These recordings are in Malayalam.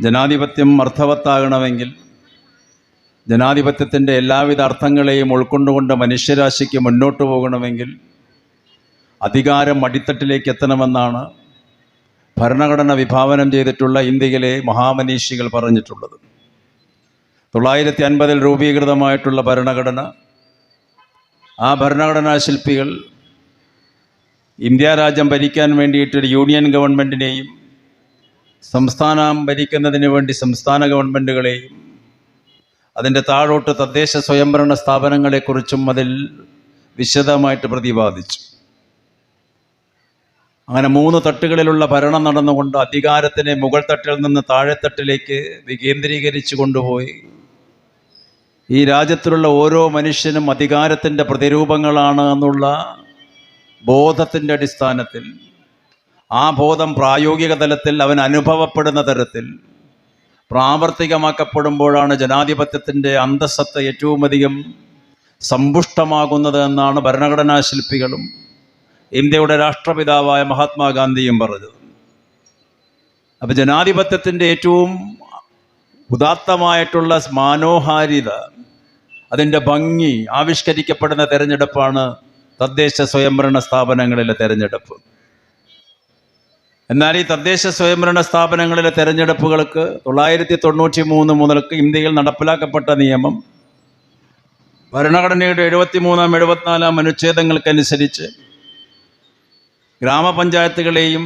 ജനാധിപത്യം അർത്ഥവത്താകണമെങ്കിൽ ജനാധിപത്യത്തിൻ്റെ എല്ലാവിധ അർത്ഥങ്ങളെയും ഉൾക്കൊണ്ടുകൊണ്ട് മനുഷ്യരാശിക്ക് മുന്നോട്ട് പോകണമെങ്കിൽ അധികാരം അടിത്തട്ടിലേക്ക് എത്തണമെന്നാണ് ഭരണഘടന വിഭാവനം ചെയ്തിട്ടുള്ള ഇന്ത്യയിലെ മഹാമനീഷികൾ പറഞ്ഞിട്ടുള്ളത്. 1950 രൂപീകൃതമായിട്ടുള്ള ഭരണഘടന, ആ ഭരണഘടനാ ശില്പികൾ ഇന്ത്യ രാജ്യം ഭരിക്കാൻ വേണ്ടിയിട്ടൊരു യൂണിയൻ ഗവൺമെൻറ്റിനെയും സംസ്ഥാനം ഭരിക്കുന്നതിന് വേണ്ടി സംസ്ഥാന ഗവൺമെൻറ്റുകളെയും അതിൻ്റെ താഴോട്ട് തദ്ദേശ സ്വയംഭരണ സ്ഥാപനങ്ങളെക്കുറിച്ചും അതിൽ വിശദമായിട്ട് പ്രതിപാദിച്ചു. അങ്ങനെ 3 തട്ടുകളിലുള്ള ഭരണം നടന്നുകൊണ്ട് അധികാരത്തിനെ മുകൾ തട്ടിൽ നിന്ന് താഴെത്തട്ടിലേക്ക് വികേന്ദ്രീകരിച്ചു കൊണ്ടുപോയി ഈ രാജ്യത്തിലുള്ള ഓരോ മനുഷ്യനും അധികാരത്തിൻ്റെ പ്രതിരൂപങ്ങളാണ് എന്നുള്ള ബോധത്തിൻ്റെ അടിസ്ഥാനത്തിൽ, ആ ബോധം പ്രായോഗിക തലത്തിൽ അവൻ അനുഭവപ്പെടുന്ന തരത്തിൽ പ്രാവർത്തികമാക്കപ്പെടുമ്പോഴാണ് ജനാധിപത്യത്തിൻ്റെ അന്തസ്സത്ത ഏറ്റവും അധികം സമ്പുഷ്ടമാകുന്നത് എന്നാണ് ഭരണഘടനാ ശില്പികളും ഇന്ത്യയുടെ രാഷ്ട്രപിതാവായ മഹാത്മാഗാന്ധിയും പറഞ്ഞത്. അപ്പോൾ ജനാധിപത്യത്തിൻ്റെ ഏറ്റവും ഉദാത്തമായിട്ടുള്ള മനോഹാരിത, അതിൻ്റെ ഭംഗി ആവിഷ്കരിക്കപ്പെടുന്ന തെരഞ്ഞെടുപ്പാണ് തദ്ദേശ സ്വയംഭരണ സ്ഥാപനങ്ങളിലെ തെരഞ്ഞെടുപ്പ്. എന്നാൽ ഈ തദ്ദേശ സ്വയംഭരണ സ്ഥാപനങ്ങളിലെ തെരഞ്ഞെടുപ്പുകൾക്ക് 1993 മുതൽക്ക് ഇന്ത്യയിൽ നടപ്പിലാക്കപ്പെട്ട നിയമം ഭരണഘടനയുടെ 73-ാം 74-ാം അനുച്ഛേദങ്ങൾക്കനുസരിച്ച് ഗ്രാമപഞ്ചായത്തുകളെയും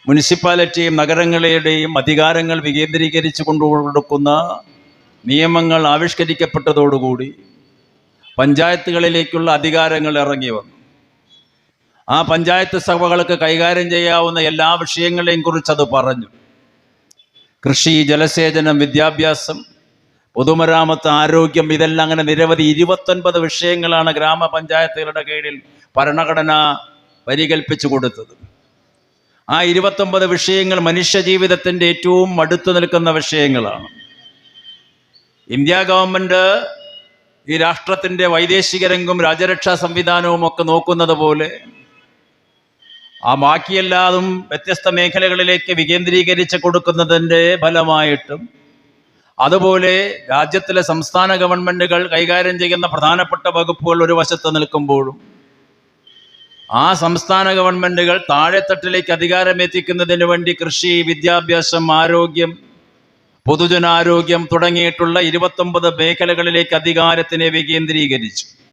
മുനിസിപ്പാലിറ്റിയും നഗരങ്ങളുടെയും അധികാരങ്ങൾ വികേന്ദ്രീകരിച്ചു കൊണ്ടുകൊടുക്കുന്ന നിയമങ്ങൾ ആവിഷ്കരിക്കപ്പെട്ടതോടുകൂടി പഞ്ചായത്തുകളിലേക്കുള്ള അധികാരങ്ങൾ ഇറങ്ങി വന്നു. ആ പഞ്ചായത്ത് സഭകൾക്ക് കൈകാര്യം ചെയ്യാവുന്ന എല്ലാ വിഷയങ്ങളെയും കുറിച്ചത് പറഞ്ഞു. കൃഷി, ജലസേചനം, വിദ്യാഭ്യാസം, പൊതുമരാമത്ത്, ആരോഗ്യം, ഇതെല്ലാം അങ്ങനെ നിരവധി 29 വിഷയങ്ങളാണ് ഗ്രാമപഞ്ചായത്തുകളുടെ കീഴിൽ ഭരണഘടന പരികൽപ്പിച്ചു കൊടുത്തത്. ആ 29 വിഷയങ്ങൾ മനുഷ്യജീവിതത്തിൻ്റെ ഏറ്റവും അടുത്തു നിൽക്കുന്ന വിഷയങ്ങളാണ്. ഇന്ത്യ ഗവൺമെൻറ് ഈ രാഷ്ട്രത്തിൻ്റെ വൈദേശിക രംഗവും രാജ്യരക്ഷാ സംവിധാനവും ഒക്കെ നോക്കുന്നത് പോലെ ആ ബാക്കിയെല്ലാതും വ്യത്യസ്ത മേഖലകളിലേക്ക് വികേന്ദ്രീകരിച്ച് കൊടുക്കുന്നതിൻ്റെ ഫലമായിട്ടും, അതുപോലെ രാജ്യത്തിലെ സംസ്ഥാന ഗവൺമെൻറ്റുകൾ കൈകാര്യം ചെയ്യുന്ന പ്രധാനപ്പെട്ട വകുപ്പുകൾ ഒരു വശത്ത് നിൽക്കുമ്പോഴും ആ സംസ്ഥാന ഗവൺമെൻറ്റുകൾ താഴെത്തട്ടിലേക്ക് അധികാരമെത്തിക്കുന്നതിന് വേണ്ടി കൃഷി, വിദ്യാഭ്യാസം, ആരോഗ്യം, പൊതുജനാരോഗ്യം തുടങ്ങിയിട്ടുള്ള 29 മേഖലകളിലേക്ക് അധികാരത്തിനെ വികേന്ദ്രീകരിച്ചു.